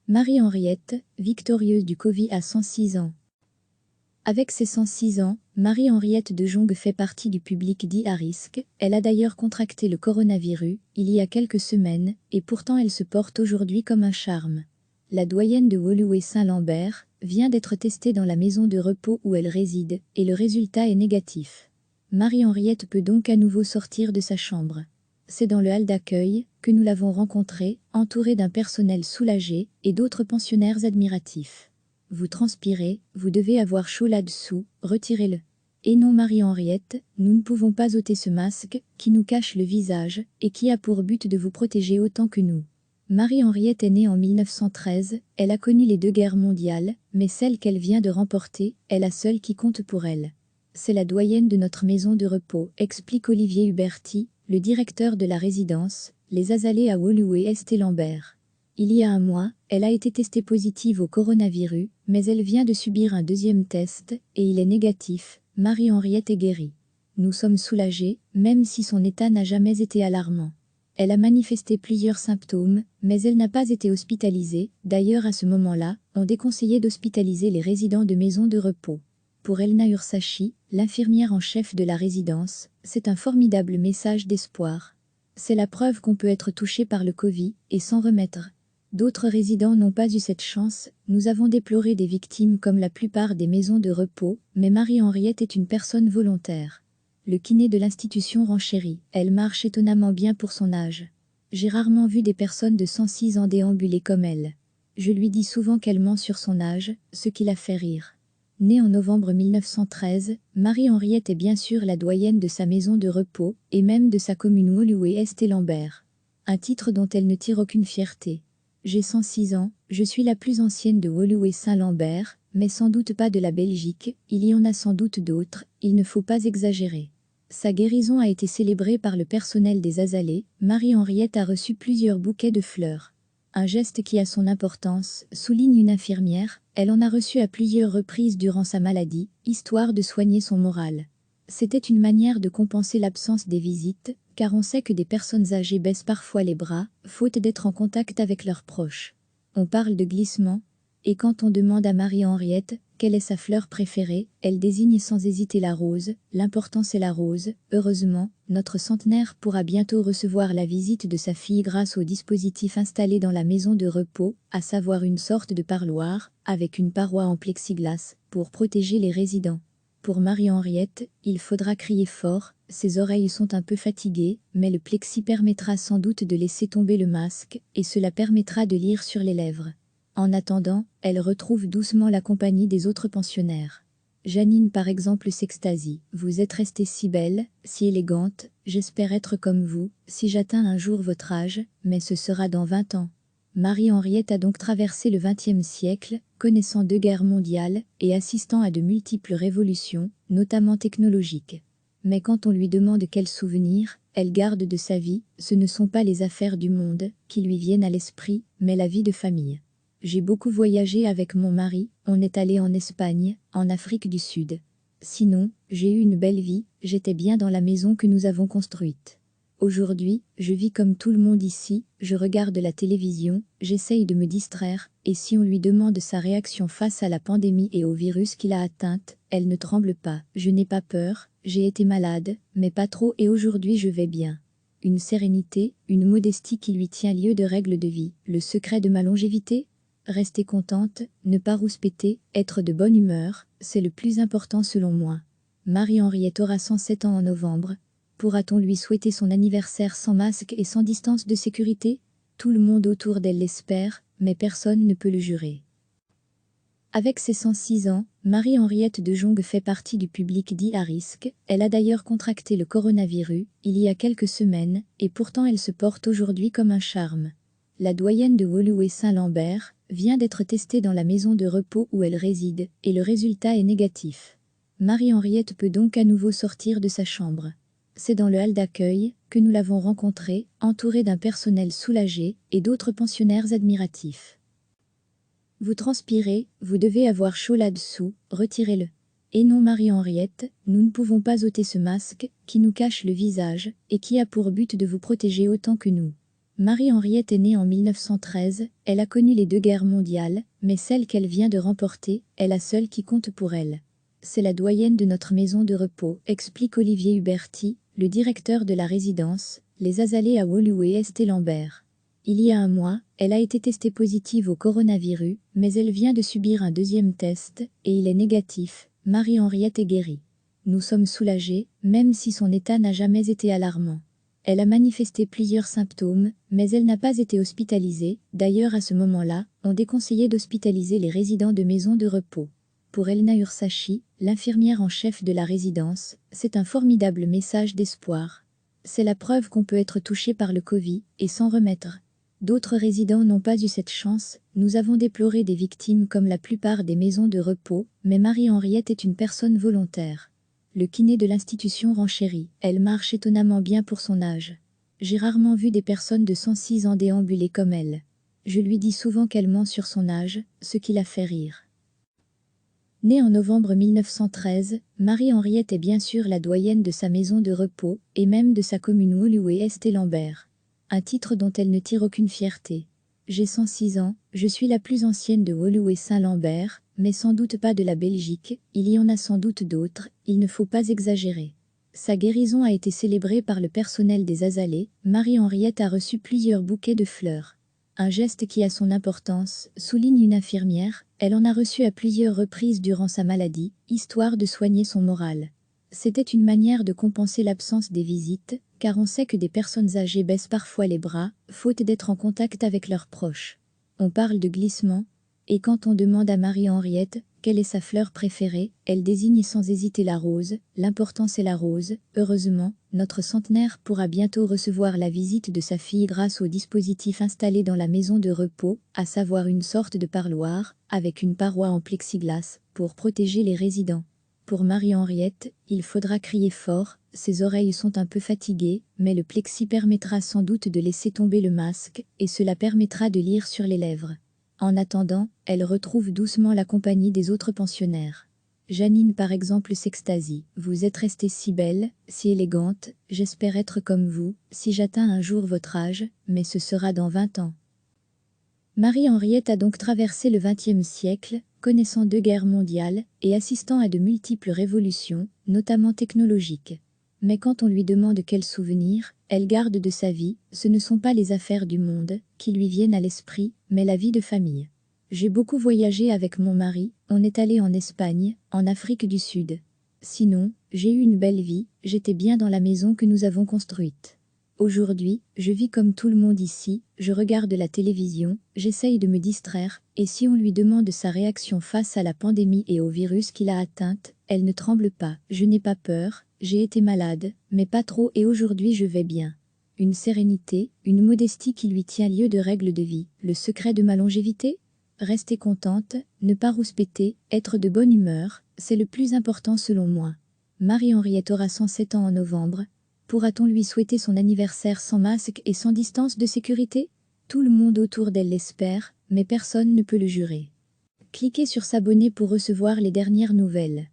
Marie-Henriette, victorieuse du Covid à 106 ans. Avec ses 106 ans, Marie-Henriette de Jongue fait partie du public dit à risque. Elle a d'ailleurs contracté le coronavirus il y a quelques semaines, et pourtant elle se porte aujourd'hui comme un charme. La doyenne de Woluwe-Saint-Lambert vient d'être testée dans la maison de repos où elle réside, et le résultat est négatif. Marie-Henriette peut donc à nouveau sortir de sa chambre. C'est dans le hall d'accueil que nous l'avons rencontrée, entourée d'un personnel soulagé et d'autres pensionnaires admiratifs. Vous transpirez, vous devez avoir chaud là-dessous, retirez-le. Et non Marie-Henriette, nous ne pouvons pas ôter ce masque qui nous cache le visage et qui a pour but de vous protéger autant que nous. Marie-Henriette est née en 1913, elle a connu les 2 guerres mondiales, mais celle qu'elle vient de remporter est la seule qui compte pour elle. C'est la doyenne de notre maison de repos, explique Olivier Huberti, le directeur de la résidence, les Azalées à Woluwe-Saint-Lambert. Il y a un mois, elle a été testée positive au coronavirus, mais elle vient de subir un deuxième test, et il est négatif. Marie-Henriette est guérie. Nous sommes soulagés, même si son état n'a jamais été alarmant. Elle a manifesté plusieurs symptômes, mais elle n'a pas été hospitalisée. D'ailleurs à ce moment-là, on déconseillait d'hospitaliser les résidents de maisons de repos. Pour Elna Ursachi, l'infirmière en chef de la résidence, c'est un formidable message d'espoir. C'est la preuve qu'on peut être touché par le Covid et s'en remettre. D'autres résidents n'ont pas eu cette chance, nous avons déploré des victimes comme la plupart des maisons de repos, mais Marie-Henriette est une personne volontaire. Le kiné de l'institution renchérit, elle marche étonnamment bien pour son âge. J'ai rarement vu des personnes de 106 ans déambuler comme elle. Je lui dis souvent qu'elle ment sur son âge, ce qui la fait rire. Née en novembre 1913, Marie-Henriette est bien sûr la doyenne de sa maison de repos, et même de sa commune Woluwe-Saint-Lambert. Un titre dont elle ne tire aucune fierté. J'ai 106 ans, je suis la plus ancienne de Woluwe-Saint-Lambert, mais sans doute pas de la Belgique, il y en a sans doute d'autres, il ne faut pas exagérer. Sa guérison a été célébrée par le personnel des Azalées, Marie-Henriette a reçu plusieurs bouquets de fleurs. Un geste qui a son importance, souligne une infirmière, elle en a reçu à plusieurs reprises durant sa maladie, histoire de soigner son moral. C'était une manière de compenser l'absence des visites, car on sait que des personnes âgées baissent parfois les bras, faute d'être en contact avec leurs proches. On parle de glissement, et quand on demande à Marie-Henriette quelle est sa fleur préférée, elle désigne sans hésiter la rose. L'important c'est la rose. Heureusement, notre centenaire pourra bientôt recevoir la visite de sa fille grâce au dispositif installé dans la maison de repos, à savoir une sorte de parloir, avec une paroi en plexiglas, pour protéger les résidents. Pour Marie-Henriette, il faudra crier fort, ses oreilles sont un peu fatiguées, mais le plexi permettra sans doute de laisser tomber le masque, et cela permettra de lire sur les lèvres. En attendant, elle retrouve doucement la compagnie des autres pensionnaires. Janine par exemple s'extasie. Vous êtes restée si belle, si élégante, j'espère être comme vous, si j'atteins un jour votre âge, mais ce sera dans 20 ans. Marie-Henriette a donc traversé le XXe siècle, connaissant 2 guerres mondiales et assistant à de multiples révolutions, notamment technologiques. Mais quand on lui demande quels souvenirs elle garde de sa vie, ce ne sont pas les affaires du monde qui lui viennent à l'esprit, mais la vie de famille. J'ai beaucoup voyagé avec mon mari, on est allé en Espagne, en Afrique du Sud. Sinon, j'ai eu une belle vie, j'étais bien dans la maison que nous avons construite. Aujourd'hui, je vis comme tout le monde ici, je regarde la télévision, j'essaye de me distraire, et si on lui demande sa réaction face à la pandémie et au virus qui l'a atteinte, elle ne tremble pas. Je n'ai pas peur, j'ai été malade, mais pas trop et aujourd'hui je vais bien. Une sérénité, une modestie qui lui tient lieu de règles de vie. Le secret de ma longévité ? Rester contente, ne pas rouspéter, être de bonne humeur, c'est le plus important selon moi. Marie-Henriette aura 107 ans en novembre. Pourra-t-on lui souhaiter son anniversaire sans masque et sans distance de sécurité ? Tout le monde autour d'elle l'espère, mais personne ne peut le jurer. Avec ses 106 ans, Marie-Henriette de Jongue fait partie du public dit à risque. Elle a d'ailleurs contracté le coronavirus il y a quelques semaines, et pourtant elle se porte aujourd'hui comme un charme. La doyenne de Woluwe-Saint-Lambert vient d'être testée dans la maison de repos où elle réside, et le résultat est négatif. Marie-Henriette peut donc à nouveau sortir de sa chambre. C'est dans le hall d'accueil que nous l'avons rencontrée, entourée d'un personnel soulagé et d'autres pensionnaires admiratifs. Vous transpirez, vous devez avoir chaud là-dessous, retirez-le. Et non Marie-Henriette, nous ne pouvons pas ôter ce masque qui nous cache le visage et qui a pour but de vous protéger autant que nous. Marie-Henriette est née en 1913, elle a connu les deux guerres mondiales, mais celle qu'elle vient de remporter est la seule qui compte pour elle. C'est la doyenne de notre maison de repos, explique Olivier Huberti, le directeur de la résidence, les Azalées à Woluwe-Estée-Lambert. Il y a un mois, elle a été testée positive au coronavirus, mais elle vient de subir un deuxième test, et il est négatif. Marie-Henriette est guérie. Nous sommes soulagés, même si son état n'a jamais été alarmant. Elle a manifesté plusieurs symptômes, mais elle n'a pas été hospitalisée. D'ailleurs, à ce moment-là, on déconseillait d'hospitaliser les résidents de maisons de repos. Pour Elna Ursachi, l'infirmière en chef de la résidence, c'est un formidable message d'espoir. C'est la preuve qu'on peut être touché par le Covid et s'en remettre. D'autres résidents n'ont pas eu cette chance. Nous avons déploré des victimes comme la plupart des maisons de repos, mais Marie-Henriette est une personne volontaire. Le kiné de l'institution renchérit. Elle marche étonnamment bien pour son âge. J'ai rarement vu des personnes de 106 ans déambuler comme elle. Je lui dis souvent qu'elle ment sur son âge, ce qui la fait rire. Née en novembre 1913, Marie-Henriette est bien sûr la doyenne de sa maison de repos, et même de sa commune Woluwe-Estée-Lambert. Un titre dont elle ne tire aucune fierté. J'ai 106 ans, je suis la plus ancienne de Woluwe-Saint-Lambert, mais sans doute pas de la Belgique, il y en a sans doute d'autres, il ne faut pas exagérer. Sa guérison a été célébrée par le personnel des Azalées, Marie-Henriette a reçu plusieurs bouquets de fleurs. Un geste qui a son importance, souligne une infirmière, elle en a reçu à plusieurs reprises durant sa maladie, histoire de soigner son moral. C'était une manière de compenser l'absence des visites, car on sait que des personnes âgées baissent parfois les bras, faute d'être en contact avec leurs proches. On parle de glissement, et quand on demande à Marie-Henriette quelle est sa fleur préférée, elle désigne sans hésiter la rose. L'important c'est la rose. Heureusement, notre centenaire pourra bientôt recevoir la visite de sa fille grâce au dispositif installé dans la maison de repos, à savoir une sorte de parloir, avec une paroi en plexiglas, pour protéger les résidents. Pour Marie-Henriette, il faudra crier fort, ses oreilles sont un peu fatiguées, mais le plexi permettra sans doute de laisser tomber le masque, et cela permettra de lire sur les lèvres. En attendant, elle retrouve doucement la compagnie des autres pensionnaires. Janine par exemple s'extasie. Vous êtes restée si belle, si élégante, j'espère être comme vous, si j'atteins un jour votre âge, mais ce sera dans 20 ans. Marie-Henriette a donc traversé le XXe siècle, connaissant 2 guerres mondiales et assistant à de multiples révolutions, notamment technologiques. Mais quand on lui demande quels souvenirs elle garde de sa vie, ce ne sont pas les affaires du monde qui lui viennent à l'esprit, mais la vie de famille. J'ai beaucoup voyagé avec mon mari, on est allé en Espagne, en Afrique du Sud. Sinon, j'ai eu une belle vie, j'étais bien dans la maison que nous avons construite. Aujourd'hui, je vis comme tout le monde ici, je regarde la télévision, j'essaye de me distraire, et si on lui demande sa réaction face à la pandémie et au virus qui l'a atteinte, elle ne tremble pas. Je n'ai pas peur, j'ai été malade, mais pas trop et aujourd'hui je vais bien. Une sérénité, une modestie qui lui tient lieu de règle de vie. Le secret de ma longévité ? Rester contente, ne pas rouspéter, être de bonne humeur, c'est le plus important selon moi. Marie-Henriette aura 107 ans en novembre. Pourra-t-on lui souhaiter son anniversaire sans masque et sans distance de sécurité ? Tout le monde autour d'elle l'espère, mais personne ne peut le jurer. Cliquez sur s'abonner pour recevoir les dernières nouvelles.